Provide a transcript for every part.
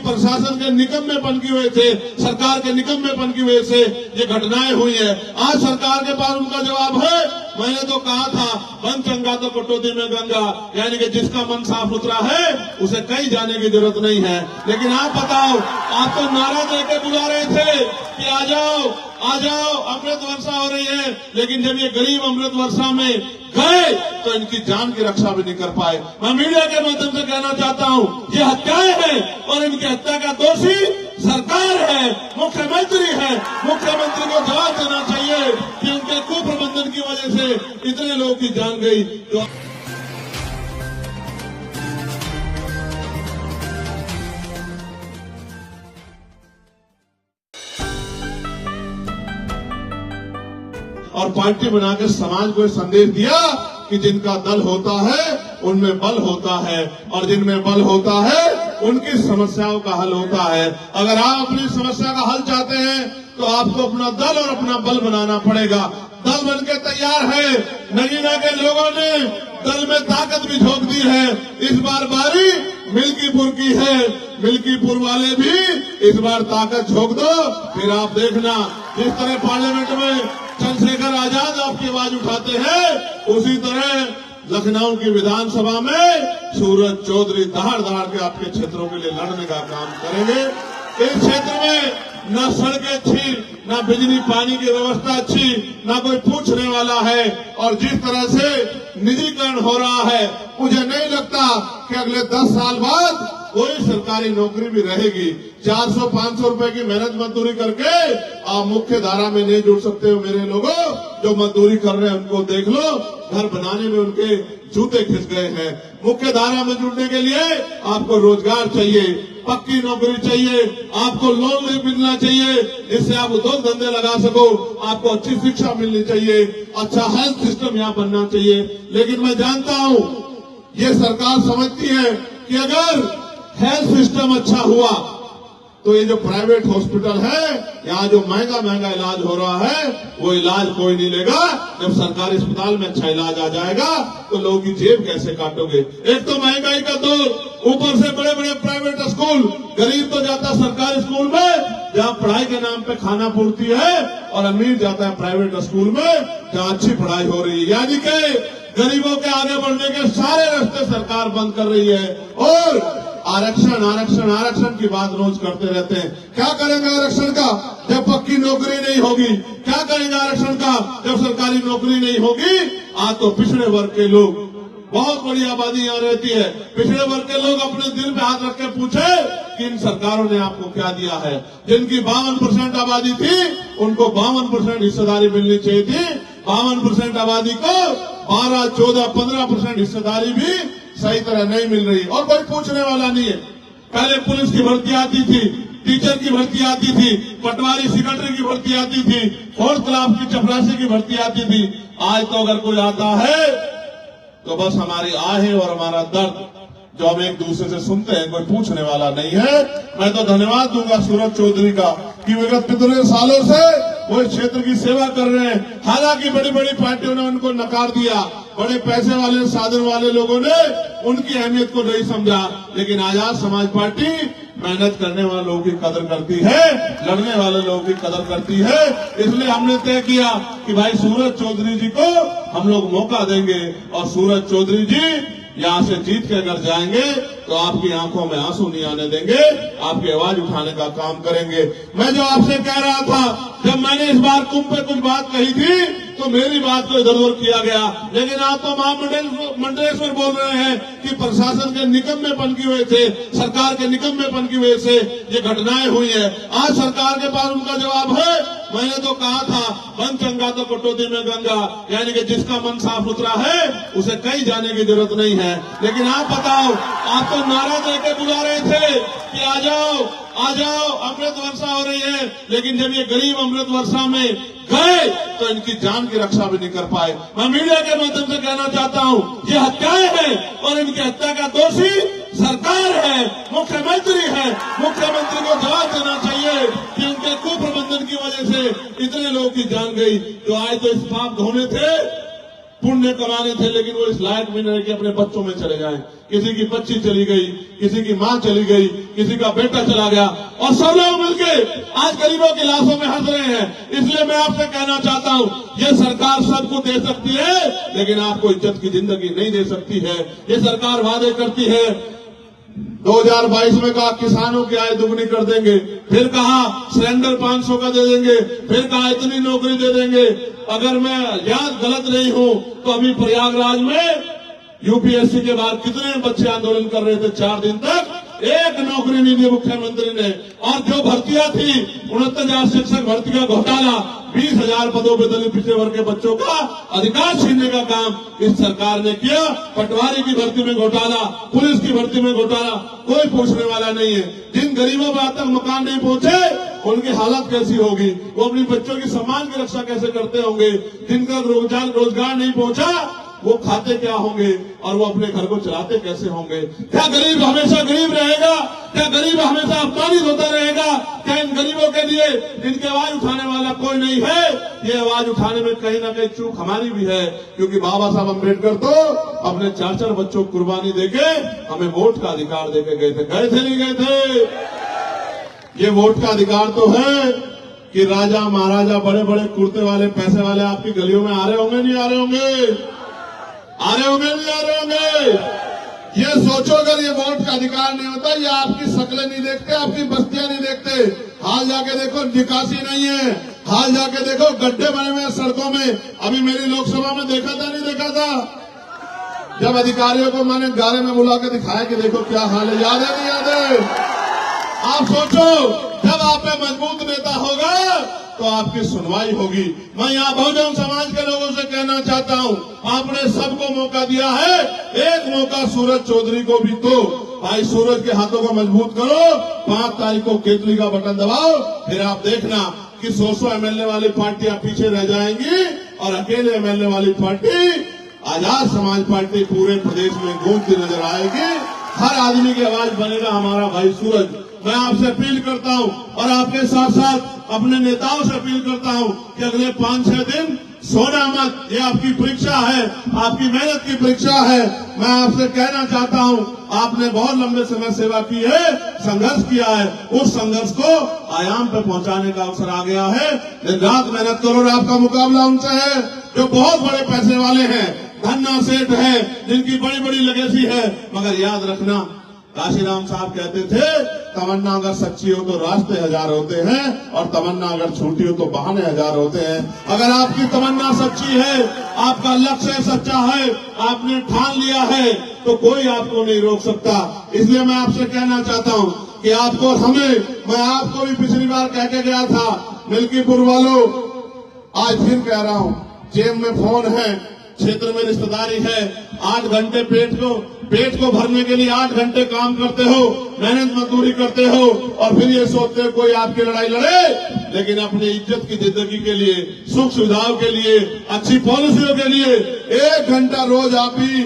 प्रशासन के निकम्मेपन की वजह से, सरकार के निकम्मेपन की वजह से ये घटनाएं हुई है। आज सरकार के पास उनका जवाब है। मैंने तो कहा था बन चंगा तो कटौती में गंगा, यानी कि जिसका मन साफ सुथरा है उसे कहीं जाने की जरूरत नहीं है। लेकिन आप बताओ, आप तो नारा देके बुला रहे थे कि आ जाओ आ जाओ, अमृत वर्षा हो रही है, लेकिन जब ये गरीब अमृत वर्षा में गए तो इनकी जान की रक्षा भी नहीं कर पाए। मैं मीडिया के माध्यम से कहना चाहता हूं, ये हत्याएं हैं और इनकी हत्या का दोषी सरकार है, मुख्यमंत्री है। मुख्यमंत्री को जवाब देना चाहिए कि उनके कुप्रबंधन की वजह से इतने लोगों की जान गई। तो और पार्टी बनाकर समाज को संदेश दिया कि जिनका दल होता है उनमें बल होता है, और जिनमें बल होता है उनकी समस्याओं का हल होता है। अगर आप अपनी समस्या का हल चाहते हैं तो आपको अपना दल और अपना बल बनाना पड़ेगा। दल बनके तैयार है। नगीना के लोगों ने दल में ताकत भी झोंक दी है। इस बार बारी मिल्कीपुर की है। मिल्कीपुर वाले भी इस बार ताकत झोंक दो, फिर आप देखना जिस तरह पार्लियामेंट में चंद्रशेखर आजाद आपकी आवाज उठाते हैं, उसी तरह लखनऊ की विधानसभा में सूरज चौधरी दहाड़ दहाड़ के आपके क्षेत्रों के लिए लड़ने का काम करेंगे। इस क्षेत्र में न सड़कें अच्छी, न बिजली पानी की व्यवस्था अच्छी, न कोई पूछने वाला है, और जिस तरह से निजीकरण हो रहा है, मुझे नहीं लगता कि अगले 10 साल बाद कोई सरकारी नौकरी भी रहेगी। 400-500 रुपए की मेहनत मजदूरी करके आप मुख्य धारा में नहीं जुड़ सकते हो। मेरे लोगों, जो मजदूरी कर रहे हैं उनको देख लो, घर बनाने में उनके जूते खिंच गए हैं। मुख्य धारा में जुड़ने के लिए आपको रोजगार चाहिए, पक्की नौकरी चाहिए, आपको लोन मिलना चाहिए जिससे आप उद्योग धंधे लगा सको, आपको अच्छी शिक्षा मिलनी चाहिए, अच्छा हेल्थ सिस्टम यहाँ बनना चाहिए। लेकिन मैं जानता हूँ ये सरकार समझती है कि अगर हेल्थ सिस्टम अच्छा हुआ तो ये जो प्राइवेट हॉस्पिटल है, यहाँ जो महंगा महंगा इलाज हो रहा है, वो इलाज कोई नहीं लेगा। जब सरकारी अस्पताल में अच्छा इलाज आ जाएगा तो लोगों की जेब कैसे काटोगे? एक तो महंगाई का दौर, ऊपर से बड़े बड़े प्राइवेट स्कूल। गरीब तो जाता सरकारी स्कूल में जहाँ पढ़ाई के नाम पे खाना पूर्ति है, और अमीर जाता है प्राइवेट स्कूल में जहाँ अच्छी पढ़ाई हो रही है। यानी कि गरीबों के आगे बढ़ने के सारे रास्ते सरकार बंद कर रही है। और आरक्षण आरक्षण आरक्षण की बात रोज करते रहते हैं। क्या करेंगे आरक्षण का जब पक्की नौकरी नहीं होगी? क्या करेंगे आरक्षण का जब सरकारी नौकरी नहीं होगी? आज तो पिछड़े वर्ग के लोग, बहुत बड़ी आबादी यहाँ रहती है, पिछड़े वर्ग के लोग अपने दिल पे हाथ रख के पूछे कि इन सरकारों ने आपको क्या दिया है। जिनकी 52% आबादी थी उनको 52% हिस्सेदारी मिलनी चाहिए थी। 52% आबादी को 12, 14, 15% हिस्सेदारी भी सही तरह नहीं मिल रही, और कोई पूछने वाला नहीं है। पहले पुलिस की भर्ती आती थी, टीचर की भर्ती आती थी, पटवारी सेक्रेटरी की भर्ती आती थी, 4th क्लास की चपरासी की भर्ती आती थी। आज तो अगर कोई आता है तो बस हमारी आहें और हमारा दर्द जो हम एक दूसरे से सुनते हैं, कोई पूछने वाला नहीं है। मैं तो धन्यवाद दूंगा सूरज चौधरी का कि विगत कितने सालों से वो इस क्षेत्र की सेवा कर रहे हैं। हालांकि बड़ी बड़ी पार्टियों ने उनको नकार दिया, बड़े पैसे वाले साधन वाले लोगों ने उनकी अहमियत को नहीं समझा, लेकिन आजाद समाज पार्टी मेहनत करने वाले लोगों की कदर करती है, लड़ने वाले लोगों की कदर करती है। इसलिए हमने तय किया कि भाई सूरज चौधरी जी को हम लोग मौका देंगे, और सूरज चौधरी जी यहाँ से जीत के अगर जाएंगे तो आपकी आंखों में आंसू नहीं आने देंगे, आपकी आवाज उठाने का काम करेंगे। मैं जो आपसे कह रहा था, जब मैंने इस बार तुम पे कुछ बात कही थी तो मेरी बात को इधर उधर किया गया, लेकिन आप तो महामंडलेश्वर बोल रहे हैं कि प्रशासन के निकम्मेपन की वजह से, सरकार के निकम्मेपन की वजह से ये घटनाएं हुई है। आज सरकार के पास उनका जवाब है। मैंने तो कहा था बन चंगा तो कटौती में गंगा, यानी कि जिसका मन साफ सुथरा है उसे कहीं जाने की जरूरत नहीं है। लेकिन आप बताओ, आप तो नारा देके बुला रहे थे कि आ जाओ आ जाओ, अमृत वर्षा हो रही है, लेकिन जब ये गरीब अमृत वर्षा में गए तो इनकी जान की रक्षा भी नहीं कर पाए। मैं मीडिया के माध्यम से कहना चाहता हूं, ये हत्याएं हैं और इनकी हत्या का दोषी सरकार है, मुख्यमंत्री है। मुख्यमंत्री को जवाब देना चाहिए कि उनके कुप्रबंधन की वजह से इतने लोगों की जान गई। जो आए तो इस पाप धोने थे, पुण्य कमाने थे, लेकिन वो इस लायक भी नहीं कि अपने बच्चों में चले जाएं। किसी की बच्ची चली गई, किसी की मां चली गई, किसी का बेटा चला गया, और सब लोग मिलके आज गरीबों की लाशों में हंस रहे हैं। इसलिए मैं आपसे कहना चाहता हूं, ये सरकार सबको दे सकती है, लेकिन आपको इज्जत की जिंदगी नहीं दे सकती है। ये सरकार वादे करती है, 2022 में कहा किसानों की आय दुगनी कर देंगे, फिर कहा सिलेंडर 500 का दे देंगे, फिर कहा इतनी नौकरी दे देंगे। अगर मैं याद गलत नहीं हूं तो अभी प्रयागराज में यूपीएससी के बाद कितने बच्चे आंदोलन कर रहे थे, 4 दिन तक एक नौकरी नहीं दी मुख्यमंत्री ने। और जो भर्तियां थी 69,000 शिक्षक भर्ती का घोटाला, 20,000 पदों पर दलित पिछड़े वर्ग के बच्चों का अधिकार छीनने का काम इस सरकार ने किया। पटवारी की भर्ती में घोटाला, पुलिस की भर्ती में घोटाला, कोई पूछने वाला नहीं है। जिन गरीबों पर आज तक मकान नहीं पहुंचे उनकी हालत कैसी होगी, वो अपने बच्चों की सम्मान की रक्षा कैसे करते होंगे। जिनका रोजगार नहीं पहुंचा वो खाते क्या होंगे और वो अपने घर को चलाते कैसे होंगे। क्या गरीब हमेशा गरीब रहेगा? क्या गरीब हमेशा अपमानित होता रहेगा? क्या इन गरीबों के लिए जिनकी आवाज उठाने वाला कोई नहीं है? ये आवाज उठाने में कहीं ना कहीं चूक हमारी भी है, क्योंकि बाबा साहब अम्बेडकर तो अपने 4-4 बच्चों को कुर्बानी देके हमें वोट का अधिकार देके गए थे। गए थे नहीं गए थे? ये वोट का अधिकार तो है कि राजा महाराजा बड़े बड़े कुर्ते वाले पैसे वाले आपकी गलियों में आ रहे होंगे, नहीं आ रहे होंगे? आ रहे होंगे, नहीं आ रहे होंगे? ये सोचो, अगर ये वोट का अधिकार नहीं होता, ये आपकी शक्लें नहीं देखते, आपकी बस्तियां नहीं देखते। हाल जाके देखो, निकासी नहीं है। हाल जाके देखो, गड्ढे बने हुए सड़कों में। अभी मेरी लोकसभा में देखा था, नहीं देखा था? जब अधिकारियों को मैंने गारे में बुला के दिखाया कि देखो क्या हाल है, याद है नहीं याद है? आप सोचो, जब आप में मजबूत नेता होगा तो आपकी सुनवाई होगी। मैं यहाँ बहुजन समाज के लोगों से कहना चाहता हूँ, आपने सबको मौका दिया है, एक मौका सूरज चौधरी को भी तो भाई सूरज के हाथों को मजबूत करो। 5 तारीख को केतली का बटन दबाओ, फिर आप देखना कि 100 एमएलए वाली पार्टियां पीछे रह जाएंगी और अकेले एमएलए वाली पार्टी आजाद समाज पार्टी पूरे प्रदेश में गूंजती नजर आएगी। हर आदमी की आवाज बनेगा हमारा भाई सूरज। मैं आपसे अपील करता हूं और आपके साथ साथ अपने नेताओं से अपील करता हूं कि अगले 5-6 दिन सोना मत, ये आपकी परीक्षा है, आपकी मेहनत की परीक्षा है। मैं आपसे कहना चाहता हूं, आपने बहुत लंबे समय सेवा की है, संघर्ष किया है, उस संघर्ष को आयाम पे पहुंचाने का अवसर आ गया है। दिन रात मेहनत करो और आपका मुकाबला उनसे है जो बहुत बड़े पैसे वाले हैं, धन्ना सेठ है, जिनकी बड़ी बड़ी लेगेसी है। मगर याद रखना, काशीराम साहब कहते थे, तमन्ना अगर सच्ची हो तो रास्ते 1000 होते हैं और तमन्ना अगर झूठी हो तो बहाने 1000 होते हैं। अगर आपकी तमन्ना सच्ची है, आपका लक्ष्य सच्चा है, आपने ठान लिया है, तो कोई आपको नहीं रोक सकता। इसलिए मैं आपसे कहना चाहता हूं कि आपको मैं आपको भी पिछली बार कह के गया था, मिल्कीपुर वालों, आज फिर कह रहा हूं, जेब में फोन है, क्षेत्र में रिश्तेदारी है, 8 घंटे पेट को भरने के लिए 8 घंटे काम करते हो, मेहनत मजदूरी करते हो, और फिर ये सोचते हो कोई आपकी लड़ाई लड़े, लेकिन अपनी इज्जत की जिंदगी के लिए, सुख सुविधाओं के लिए, अच्छी पॉलिसियों के लिए 1 घंटा रोज आप ही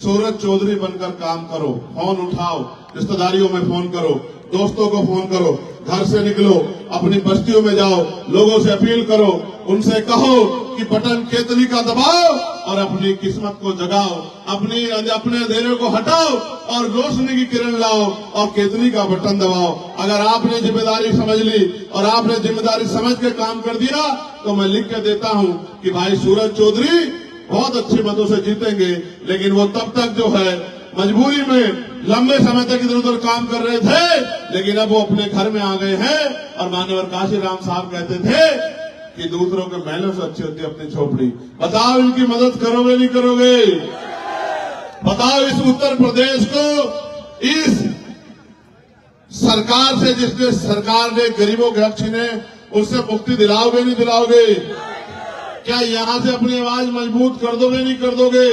सूरज चौधरी बनकर काम करो। फोन उठाओ, रिश्तेदारियों में फोन करो, दोस्तों को फोन करो, घर से निकलो, अपनी बस्तियों में जाओ, लोगों से अपील करो, उनसे कहो कि बटन केतली का दबाओ और अपनी किस्मत को जगाओ, अपने अंधेरे को हटाओ और रोशनी की किरण लाओ और केतली का बटन दबाओ। अगर आपने जिम्मेदारी समझ ली और आपने जिम्मेदारी समझ के काम कर दिया, तो मैं लिख के देता हूं कि भाई सूरज चौधरी बहुत अच्छे मतों से जीतेंगे। लेकिन वो तब तक जो है मजबूरी में लंबे समय तक इधर उधर काम कर रहे थे, लेकिन अब वो अपने घर में आ गए हैं। और माननीय काशीराम साहब कहते थे कि दूसरों के महलों से अच्छी होती है अपनी झोपड़ी। बताओ, इनकी मदद करोगे नहीं करोगे? बताओ, इस उत्तर प्रदेश को इस सरकार से, जिसने सरकार ने गरीबों के हक छीने, उससे मुक्ति दिलाओगे नहीं दिलाओगे? क्या यहां से अपनी आवाज मजबूत कर दोगे नहीं कर दोगे?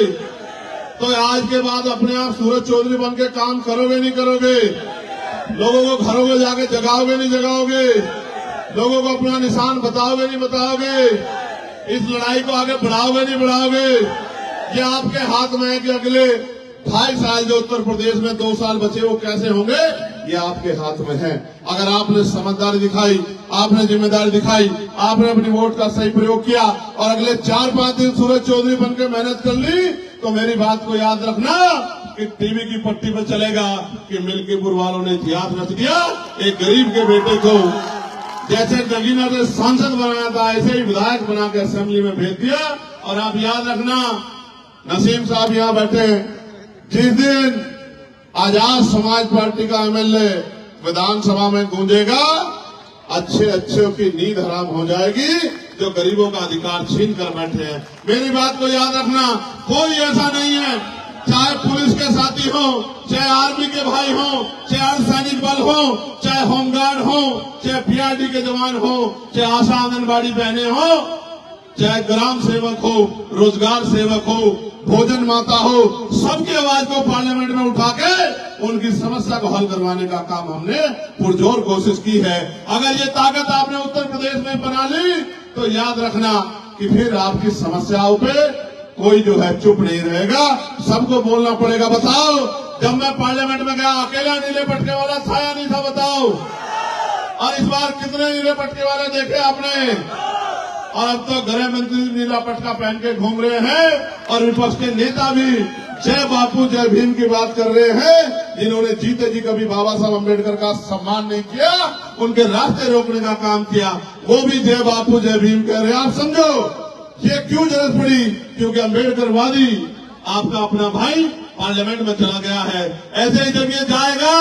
तो आज के बाद अपने आप सूरज चौधरी बन के काम करोगे नहीं करोगे? लोगों को घरों में जाके जगाओगे नहीं जगाओगे? लोगों को अपना निशान बताओगे नहीं बताओगे? इस लड़ाई को आगे बढ़ाओगे नहीं बढ़ाओगे? ये आपके हाथ में है कि अगले 2.5 साल जो उत्तर प्रदेश में 2 साल बचे वो कैसे होंगे, ये आपके हाथ में है। अगर आपने समझदारी दिखाई, आपने जिम्मेदारी दिखाई, आपने अपनी वोट का सही प्रयोग किया और अगले 4-5 दिन सूरज चौधरी बनकर मेहनत कर ली, तो मेरी बात को याद रखना कि टीवी की पट्टी पर चलेगा कि मिल्कीपुर वालों ने इतिहास रच दिया। एक गरीब के बेटे को जैसे नगीना ने सांसद बनाया था, ऐसे ही विधायक बना के असेंबली में भेज दिया। और आप याद रखना, नसीम साहब यहां बैठे, जिस दिन आजाद समाज पार्टी का एमएलए विधानसभा में गूंजेगा, अच्छे अच्छों की नींद हराम हो जाएगी जो गरीबों का अधिकार छीन कर बैठे हैं। मेरी बात को याद रखना, कोई ऐसा नहीं है, चाहे पुलिस के साथी हो, चाहे आर्मी के भाई हो, चाहे अर्धसैनिक बल हो, चाहे होमगार्ड हो, चाहे पीआरडी के जवान हो, चाहे आशा आंगनबाड़ी बहनें हो, चाहे ग्राम सेवक हो, रोजगार सेवक हो, भोजन माता हो, सबकी आवाज को पार्लियामेंट में उठा के उनकी समस्या को हल करवाने का काम हमने पुरजोर कोशिश की है। अगर ये ताकत आपने उत्तर प्रदेश में बना ली तो याद रखना कि फिर आपकी समस्याओं पे कोई जो है चुप नहीं रहेगा, सबको बोलना पड़ेगा। बताओ, जब मैं पार्लियामेंट में गया अकेला नीले पटके वाला था या नहीं था, बताओ। और इस बार कितने नीले पटके वाले देखे आपने? और अब तो गृह मंत्री नीला पटका पहन के घूम रहे हैं और विपक्ष के नेता भी जय बापू जय भीम की बात कर रहे हैं। जिन्होंने जीते जी कभी बाबा साहब अम्बेडकर का सम्मान नहीं किया, उनके रास्ते रोकने का काम किया, वो भी जय बापू जय भीम कह रहे हैं। आप समझो ये क्यों जरूरत पड़ी? क्योंकि अम्बेडकरवादी आपका अपना भाई पार्लियामेंट में चला गया है। ऐसे ही जब ये जाएगा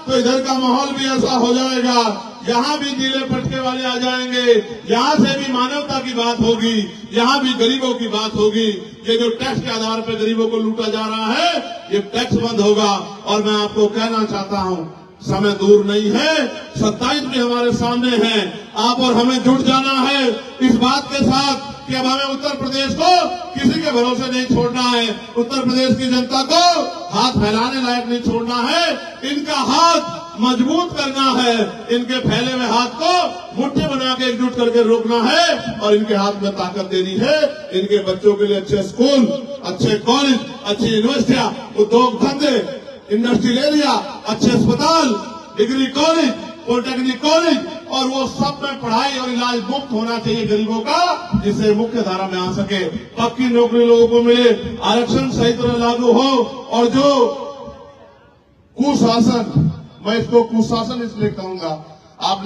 तो इधर का माहौल भी ऐसा हो जाएगा, यहाँ भी नीले पटके वाले आ जाएंगे, यहाँ से भी मानवता की बात होगी, यहाँ भी गरीबों की बात होगी। ये जो टैक्स के आधार पर गरीबों को लूटा जा रहा है, ये टैक्स बंद होगा। और मैं आपको कहना चाहता हूँ, समय दूर नहीं है, 27 भी हमारे सामने है। आप और हमें जुट जाना है इस बात के साथ कि अब हमें उत्तर प्रदेश को किसी के भरोसे नहीं छोड़ना है। उत्तर प्रदेश की जनता को हाथ फैलाने लायक नहीं छोड़ना है, इनका हाथ मजबूत करना है, इनके फैले हुए हाथ को मुट्ठी बना के एकजुट करके रोकना है और इनके हाथ में ताकत देनी है। इनके बच्चों के लिए अच्छे स्कूल, अच्छे कॉलेज, अच्छी यूनिवर्सिटियां, उद्योग धंधे, इंडस्ट्रियल एरिया, अच्छे अस्पताल, डिग्री कॉलेज, पॉलिटेक्निक कॉलेज, और वो सब में पढ़ाई और इलाज मुफ्त होना चाहिए गरीबों का, जिससे मुख्य धारा में आ सके, पक्की नौकरी लोगों को मिले, आरक्षण सही तरह लागू हो। और जो कुशासन, मैं इसको कुशासन इसलिए कहूंगा, आपने